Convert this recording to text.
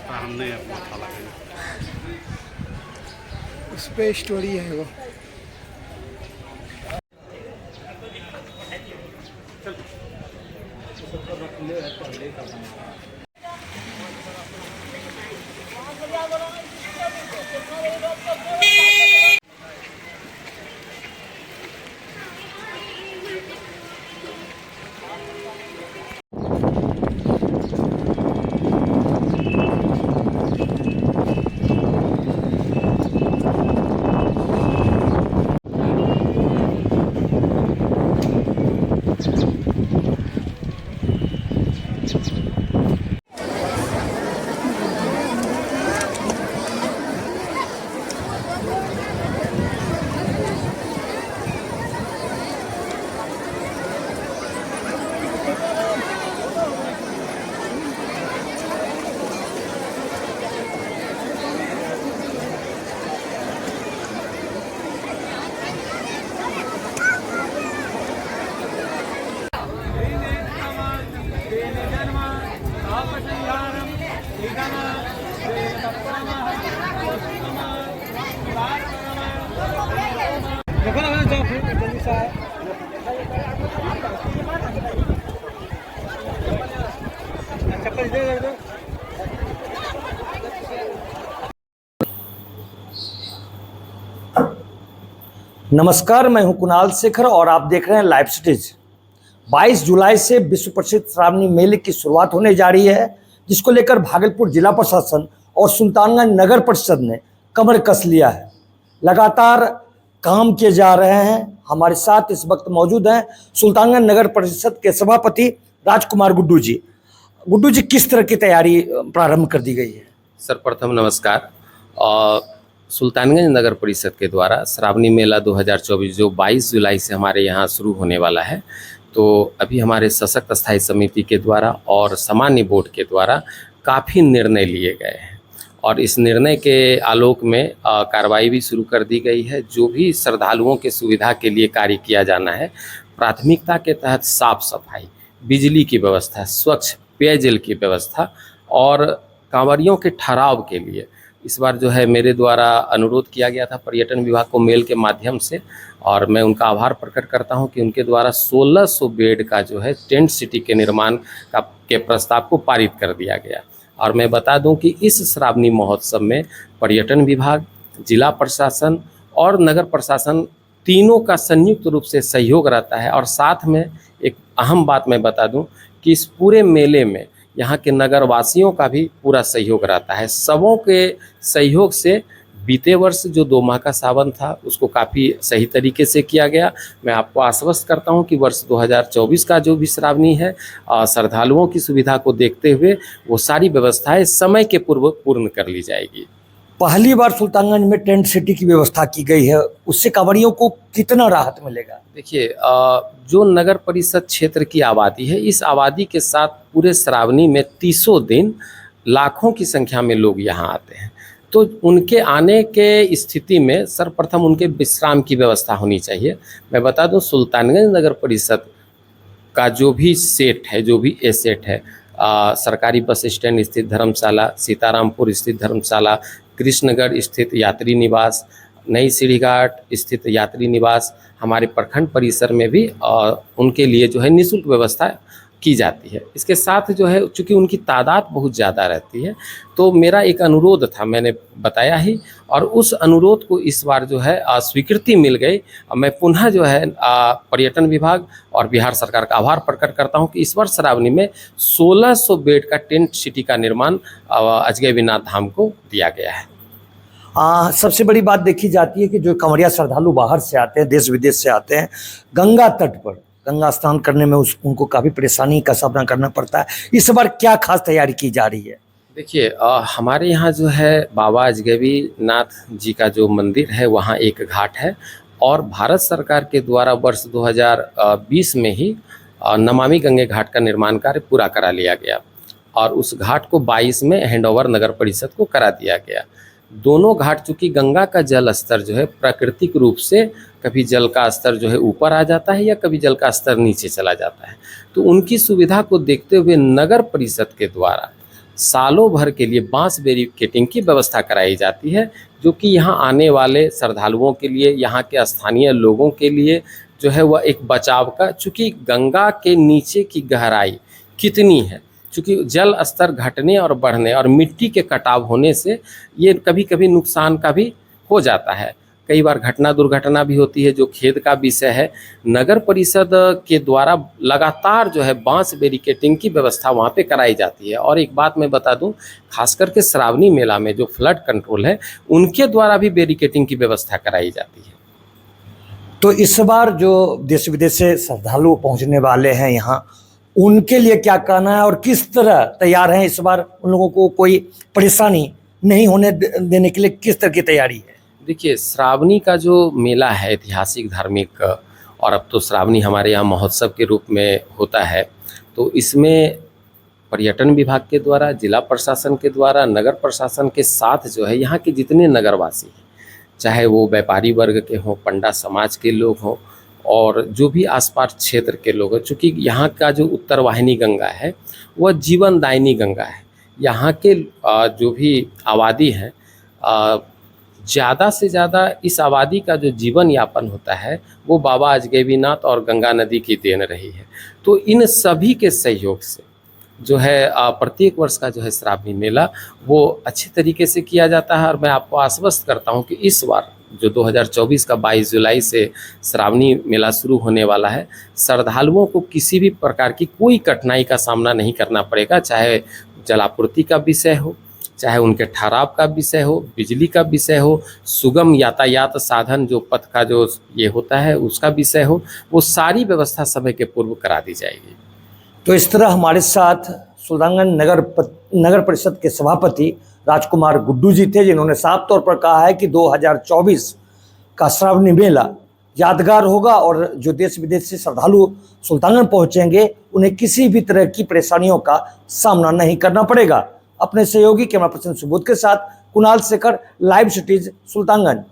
था हमने अपना खाला के उस पे स्टोरी है वो। नमस्कार, मैं हूं कुणाल शेखर और आप देख रहे हैं लाइव सिटीज। 22 जुलाई से विश्व प्रसिद्ध श्रावणी मेले की शुरुआत होने जा रही है, जिसको लेकर भागलपुर जिला प्रशासन और सुल्तानगंज नगर परिषद ने कमर कस लिया है। लगातार काम किए जा रहे हैं। हमारे साथ इस वक्त मौजूद हैं सुल्तानगंज नगर परिषद के सभापति राजकुमार गुड्डू जी। गुड्डू जी, किस तरह की तैयारी प्रारंभ कर दी गई है? सर्वप्रथम नमस्कार। सुल्तानगंज नगर परिषद के द्वारा श्रावणी मेला 2024 जो 22 जुलाई से हमारे यहाँ शुरू होने वाला है, तो अभी हमारे सशक्त स्थायी समिति के द्वारा और सामान्य बोर्ड के द्वारा काफ़ी निर्णय लिए गए हैं और इस निर्णय के आलोक में कार्रवाई भी शुरू कर दी गई है। जो भी श्रद्धालुओं के सुविधा के लिए कार्य किया जाना है, प्राथमिकता के तहत साफ सफाई, बिजली की व्यवस्था, स्वच्छ पेयजल की व्यवस्था और कांवरियों के ठहराव के लिए इस बार जो है मेरे द्वारा अनुरोध किया गया था पर्यटन विभाग को मेल के माध्यम से, और मैं उनका आभार प्रकट करता हूं कि उनके द्वारा 1600 बेड का जो है टेंट सिटी के निर्माण के प्रस्ताव को पारित कर दिया गया। और मैं बता दूं कि इस श्रावणी महोत्सव में पर्यटन विभाग, जिला प्रशासन और नगर प्रशासन तीनों का संयुक्त रूप से सहयोग रहता है। और साथ में एक अहम बात मैं बता दूं कि इस पूरे मेले में यहाँ के नगरवासियों का भी पूरा सहयोग रहता है। सबों के सहयोग से बीते वर्ष जो 2 माह का सावन था उसको काफ़ी सही तरीके से किया गया। मैं आपको आश्वस्त करता हूँ कि वर्ष 2024 का जो भी श्रावणी है, श्रद्धालुओं की सुविधा को देखते हुए वो सारी व्यवस्थाएं समय के पूर्व पूर्ण कर ली जाएगी। पहली बार सुल्तानगंज में टेंट सिटी की व्यवस्था की गई है, उससे कांवड़ियों को कितना राहत मिलेगा? देखिए, जो नगर परिषद क्षेत्र की आबादी है, इस आबादी के साथ पूरे श्रावणी में 30 दिन लाखों की संख्या में लोग यहाँ आते हैं, तो उनके आने के स्थिति में सर्वप्रथम उनके विश्राम की व्यवस्था होनी चाहिए। मैं बता दूं, सुल्तानगंज नगर परिषद का जो भी सेट है, जो भी एसेट है, सरकारी बस स्टैंड स्थित धर्मशाला, सीतारामपुर स्थित धर्मशाला, कृष्णगढ़ स्थित यात्री निवास, नई सीढ़ी घाट स्थित यात्री निवास, हमारे प्रखंड परिसर में भी उनके लिए जो है निःशुल्क व्यवस्था की जाती है। इसके साथ जो है, चूँकि उनकी तादाद बहुत ज़्यादा रहती है, तो मेरा एक अनुरोध था, मैंने बताया ही, और उस अनुरोध को इस बार जो है स्वीकृति मिल गई। मैं पुनः जो है पर्यटन विभाग और बिहार सरकार का आभार प्रकट करता हूं कि इस वर्ष श्रावणी में 1600 बेड का टेंट सिटी का निर्माण अजगय विनाथ धाम को दिया गया है। सबसे बड़ी बात देखी जाती है कि जो कांवड़िया श्रद्धालु बाहर से आते हैं, देश विदेश से आते हैं, गंगा तट पर गंगा स्नान करने में उनको काफ़ी परेशानी का सामना करना पड़ता है। इस बार क्या खास तैयारी की जा रही है? देखिए, हमारे यहाँ जो है बाबा अजगैबी नाथ जी का जो मंदिर है, वहाँ एक घाट है, और भारत सरकार के द्वारा वर्ष 2020 में ही नमामि गंगे घाट का निर्माण कार्य पूरा करा लिया गया और उस घाट को 22 में हैंडओवर नगर परिषद को करा दिया गया। दोनों घाट, चूँकि गंगा का जल स्तर जो है प्राकृतिक रूप से कभी जल का स्तर जो है ऊपर आ जाता है या कभी जल का स्तर नीचे चला जाता है, तो उनकी सुविधा को देखते हुए नगर परिषद के द्वारा सालों भर के लिए बांस बैरिकेडिंग की व्यवस्था कराई जाती है, जो कि यहाँ आने वाले श्रद्धालुओं के लिए, यहाँ के स्थानीय लोगों के लिए जो है वह एक बचाव का, चूँकि गंगा के नीचे की गहराई कितनी है, चूँकि जल स्तर घटने और बढ़ने और मिट्टी के कटाव होने से ये कभी कभी नुकसान का भी हो जाता है, कई बार घटना दुर्घटना भी होती है, जो खेद का विषय है। नगर परिषद के द्वारा लगातार जो है बांस बैरिकेडिंग की व्यवस्था वहाँ पे कराई जाती है। और एक बात मैं बता दूं, खास करके श्रावणी मेला में जो फ्लड कंट्रोल है उनके द्वारा भी बैरिकेडिंग की व्यवस्था कराई जाती है। तो इस बार जो देश विदेश से श्रद्धालु पहुंचने वाले हैं यहाँ, उनके लिए क्या कहना है और किस तरह तैयार हैं इस बार? उन लोगों को कोई परेशानी नहीं होने देने के लिए किस तरह की तैयारी है? देखिए, श्रावणी का जो मेला है ऐतिहासिक धार्मिक, और अब तो श्रावणी हमारे यहाँ महोत्सव के रूप में होता है, तो इसमें पर्यटन विभाग के द्वारा, जिला प्रशासन के द्वारा, नगर प्रशासन के साथ जो है यहाँ के जितने नगरवासी हैं, चाहे वो व्यापारी वर्ग के हों, पंडा समाज के लोग हों, और जो भी आसपास क्षेत्र के लोग हैं, चूँकि यहाँ का जो उत्तर वाहिनी गंगा है वह जीवनदायिनी गंगा है। यहाँ के जो भी आबादी है, ज़्यादा से ज़्यादा इस आबादी का जो जीवन यापन होता है वो बाबा अजगैबीनाथ और गंगा नदी की देन रही है। तो इन सभी के सहयोग से जो है प्रत्येक वर्ष का जो है श्रावणी मेला वो अच्छे तरीके से किया जाता है। और मैं आपको आश्वस्त करता हूं कि इस बार जो 2024 का 22 जुलाई से श्रावणी मेला शुरू होने वाला है, श्रद्धालुओं को किसी भी प्रकार की कोई कठिनाई का सामना नहीं करना पड़ेगा, चाहे जलापूर्ति का विषय हो, चाहे उनके ठहराव का विषय हो, बिजली का विषय हो, सुगम यातायात साधन जो पथ का जो ये होता है उसका विषय हो, वो सारी व्यवस्था समय के पूर्व करा दी जाएगी। तो इस तरह हमारे साथ सुल्तानगंज नगर परिषद के सभापति राजकुमार गुड्डू जी थे, जिन्होंने साफ तौर पर कहा है कि 2024 का श्रावणी मेला यादगार होगा और जो देश विदेश से श्रद्धालु सुल्तानगंज पहुंचेंगे उन्हें किसी भी तरह की परेशानियों का सामना नहीं करना पड़ेगा। अपने सहयोगी कैमरा पर्सन सुबोध के साथ कुणाल शेखर, लाइव सिटीज, सुल्तानगंज।